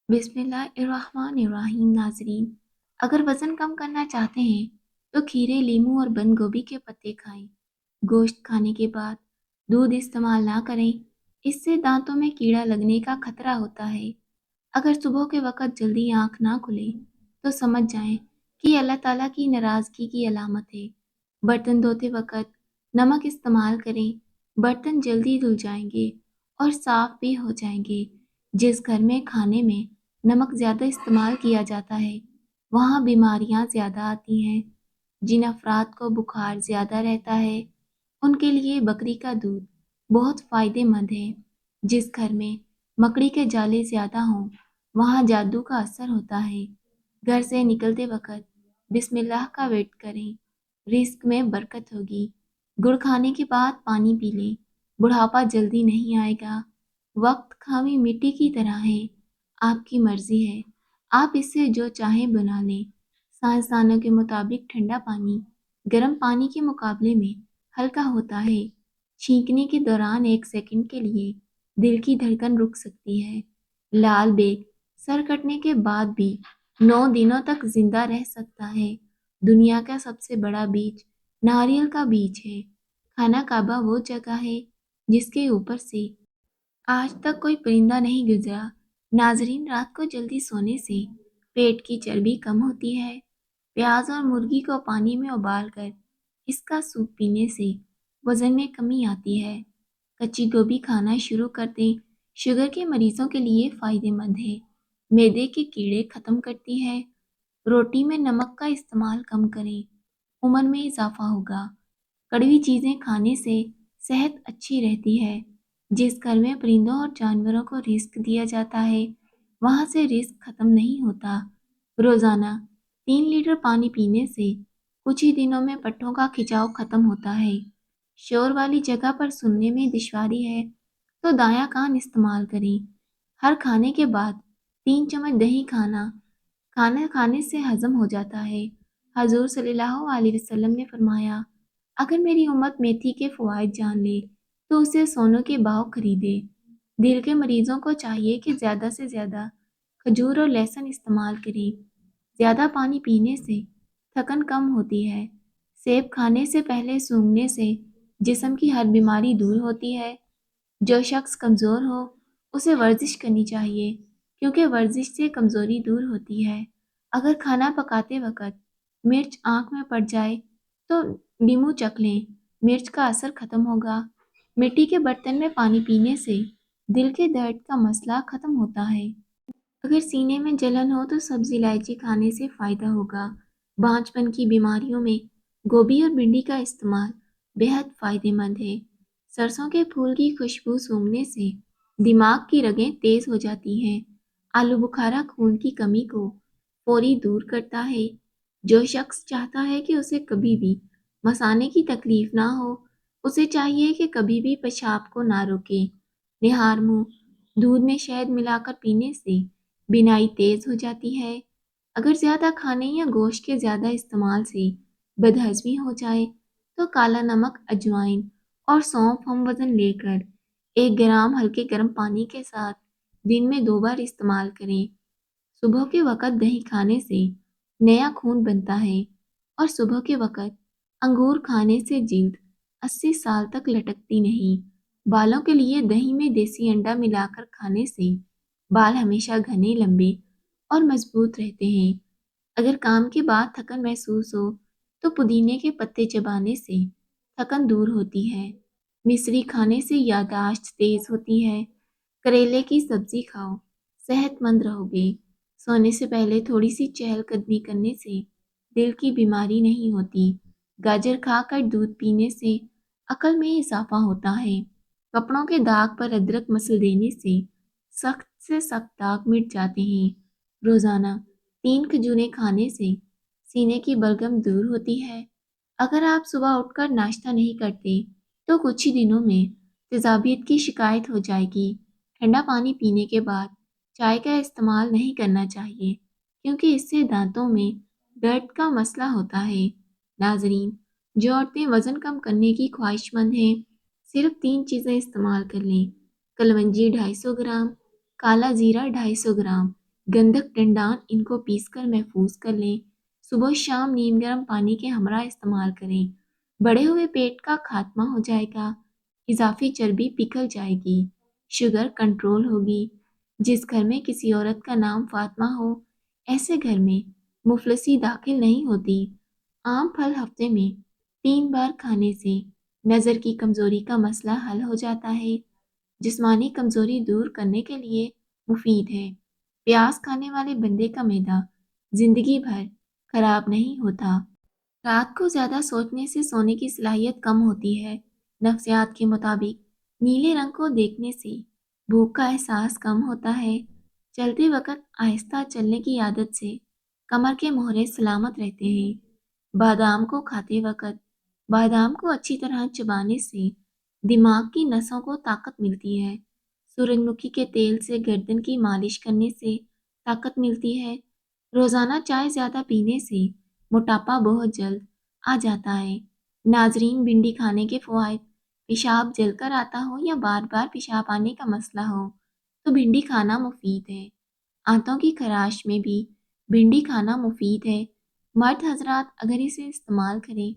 बिस्मिल्लाहिर्रहमानिर्रहीम। नाजरीन, अगर वज़न कम करना चाहते हैं तो खीरे, लीमू और बंद गोभी के पत्ते खाएं। गोश्त खाने के बाद दूध इस्तेमाल ना करें, इससे दांतों में कीड़ा लगने का खतरा होता है। अगर सुबह के वक़्त जल्दी आँख ना खुले तो समझ जाएं कि अल्लाह ताला की नाराज़गी की अलामत है। बर्तन धोते वक़्त नमक इस्तेमाल करें, बर्तन जल्दी धुल जाएंगे और साफ़ भी हो जाएंगे। जिस घर में खाने में नमक ज़्यादा इस्तेमाल किया जाता है, वहाँ बीमारियाँ ज़्यादा आती हैं। जिन अफराद को बुखार ज़्यादा रहता है, उनके लिए बकरी का दूध बहुत फ़ायदेमंद है। जिस घर में मकड़ी के जाले ज़्यादा हों, वहाँ जादू का असर होता है। घर से निकलते वक़्त बिस्मिल्लाह का वेट करें, रिज़्क में बरकत होगी। गुड़ खाने के बाद पानी पी लें, बुढ़ापा जल्दी नहीं आएगा। वक्त खामी मिट्टी की तरह है, आपकी मर्जी है, आप इससे जो चाहें बना लें। साइंसदानों के मुताबिक ठंडा पानी गर्म पानी के मुकाबले में हल्का होता है। छींकने के दौरान 1 सेकंड के लिए दिल की धड़कन रुक सकती है। लाल बेग सर कटने के बाद भी 9 दिनों तक जिंदा रह सकता है। दुनिया का सबसे बड़ा बीज नारियल का बीज है। खाना काबा वो जगह है जिसके ऊपर से आज तक कोई परिंदा नहीं गुजरा। नाजरीन, रात को जल्दी सोने से पेट की चर्बी कम होती है। प्याज और मुर्गी को पानी में उबालकर इसका सूप पीने से वजन में कमी आती है। कच्ची गोभी खाना शुरू कर दें, शुगर के मरीजों के लिए फायदेमंद है। मैदे के कीड़े खत्म करती है। रोटी में नमक का इस्तेमाल कम करें, उम्र में इजाफा होगा। कड़वी चीजें खाने से सेहत अच्छी रहती है। जिस घर में परिंदों और जानवरों को रिस्क दिया जाता है, वहां से रिस्क खत्म नहीं होता। रोजाना 3 लीटर पानी पीने से कुछ ही दिनों में पट्टों का खिंचाव खत्म होता है। शोर वाली जगह पर सुनने में दुश्वारी है तो दायां कान इस्तेमाल करें। हर खाने के बाद 3 चम्मच दही खाना खाने से हजम हो जाता है। हजूर सल्लल्लाहु अलैहि वसल्लम ने फरमाया, अगर मेरी उम्मत मेथी के फवाइद जान ले तो उसे सोनों के भाव खरीदे। दिल के मरीजों को चाहिए कि ज़्यादा से ज़्यादा खजूर और लहसुन इस्तेमाल करें। ज़्यादा पानी पीने से थकन कम होती है। सेब खाने से पहले सूंघने से जिस्म की हर बीमारी दूर होती है। जो शख्स कमज़ोर हो उसे वर्जिश करनी चाहिए, क्योंकि वर्जिश से कमज़ोरी दूर होती है। अगर खाना पकाते वक्त मिर्च आँख में पड़ जाए तो नींबू चख लें, मिर्च का असर खत्म होगा। मिट्टी के बर्तन में पानी पीने से दिल के दर्द का मसला खत्म होता है। अगर सीने में जलन हो तो सब्जी इलायची खाने से फायदा होगा। बांझपन की बीमारियों में गोभी और भिंडी का इस्तेमाल बेहद फायदेमंद है। सरसों के फूल की खुशबू सूंघने से दिमाग की रगें तेज हो जाती हैं। आलू बुखारा खून की कमी को फौरी दूर करता है। जो शख्स चाहता है कि उसे कभी भी मसाने की तकलीफ ना हो, उसे चाहिए कि कभी भी पेशाब को ना रोके। निहार मुंह दूध में शहद मिलाकर पीने से बिनाई तेज हो जाती है। अगर ज्यादा खाने या गोश्त के ज्यादा इस्तेमाल से बदहजमी हो जाए तो काला नमक, अजवाइन और सौंफ हम वजन लेकर 1 ग्राम हल्के गर्म पानी के साथ दिन में 2 बार इस्तेमाल करें। सुबह के वक़्त दही खाने से नया खून बनता है और सुबह के वक़्त अंगूर खाने से जिल्द 80 साल तक लटकती नहीं। बालों के लिए दही में देसी अंडा मिलाकर खाने से बाल हमेशा घने, लंबे और मजबूत रहते हैं। अगर काम के बाद थकन महसूस हो तो पुदीने के पत्ते चबाने से थकन दूर होती है। मिश्री खाने से याददाश्त तेज होती है। करेले की सब्जी खाओ, सेहतमंद रहोगे। सोने से पहले थोड़ी सी चहलकदमी करने से दिल की बीमारी नहीं होती। गाजर खाकर दूध पीने से अकल में इजाफा होता है। कपड़ों के दाग पर अदरक मसल देने से सख्त से सख्त दाग मिट जाते हैं। रोजाना 3 खजूरें खाने से सीने की बलगम दूर होती है। अगर आप सुबह उठकर नाश्ता नहीं करते तो कुछ ही दिनों में तेजाबियत की शिकायत हो जाएगी। ठंडा पानी पीने के बाद चाय का इस्तेमाल नहीं करना चाहिए, क्योंकि इससे दांतों में दर्द का मसला होता है। नाजरीन, जो औरतें वजन कम करने की ख्वाहिशमंद हैं, सिर्फ 3 चीज़ें इस्तेमाल कर लें। कलवंजी 250 ग्राम, काला जीरा 250 ग्राम, गंधक डंडान इनको पीसकर महफूज कर लें। सुबह शाम नीम गर्म पानी के हमरा इस्तेमाल करें। बढ़े हुए पेट का खात्मा हो जाएगा, इजाफी चर्बी पिघल जाएगी, शुगर कंट्रोल होगी। जिस घर में किसी औरत का नाम फातिमा हो, ऐसे घर में मुफलसी दाखिल नहीं होती। आम फल हफ्ते में 3 बार खाने से नज़र की कमजोरी का मसला हल हो जाता है। जिस्मानी कमजोरी दूर करने के लिए मुफीद है। प्याज खाने वाले बंदे का मैदा जिंदगी भर खराब नहीं होता। रात को ज्यादा सोचने से सोने की सलाहियत कम होती है। नफ्सियात के मुताबिक नीले रंग को देखने से भूख का एहसास कम होता है। चलते वक्त आहिस्ता चलने की आदत से कमर के मोहरे सलामत रहते हैं। बादाम को खाते वक्त बादाम को अच्छी तरह चबाने से दिमाग की नसों को ताकत मिलती है। सूरजमुखी के तेल से गर्दन की मालिश करने से ताकत मिलती है। रोजाना चाय ज्यादा पीने से मोटापा बहुत जल्द आ जाता है। नाजरीन, भिंडी खाने के फवाइद। पेशाब जलकर आता हो या बार बार पेशाब आने का मसला हो तो भिंडी खाना मुफीद है। आंतों की खराश में भी भिंडी खाना मुफीद है। मर्द हजरात अगर इसे इस्तेमाल करें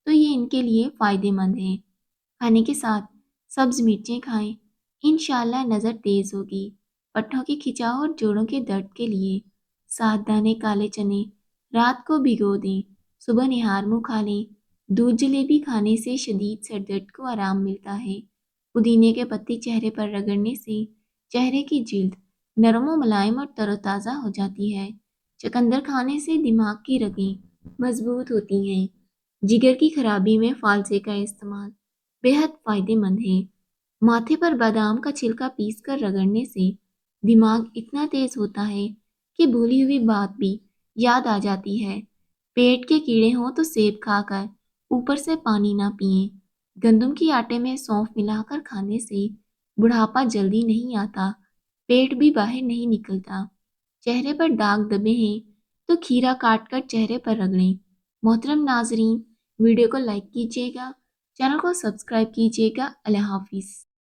तो ये इनके लिए फ़ायदेमंद है। खाने के साथ सब्ज मिर्चें खाएं, इंशाल्लाह नज़र तेज़ होगी। पट्टों के खिंचाव और जोड़ों के दर्द के लिए 7 दाने काले चने रात को भिगो दें, सुबह निहार मुँह खा लें। दूध जलेबी खाने से शदीद सर दर्द को आराम मिलता है। पुदीने के पत्ते चेहरे पर रगड़ने से चेहरे की जिल्द नरम व मुलायम और तरोताज़ा हो जाती है। चकंदर खाने से दिमाग की रगें मजबूत होती हैं। जिगर की खराबी में फालसे का इस्तेमाल बेहद फायदेमंद है। माथे पर बादाम का छिलका पीस कर रगड़ने से दिमाग इतना तेज होता है कि भूली हुई बात भी याद आ जाती है। पेट के कीड़े हों तो सेब खाकर ऊपर से पानी ना पिएं। गंदम के आटे में सौंफ मिलाकर खाने से बुढ़ापा जल्दी नहीं आता, पेट भी बाहर नहीं निकलता। चेहरे पर दाग दबे हैं तो खीरा काट कर चेहरे पर रगड़ें। मोहतरम नाजरीन, वीडियो को लाइक कीजिएगा, चैनल को सब्सक्राइब कीजिएगा। अल्लाह हाफिज़।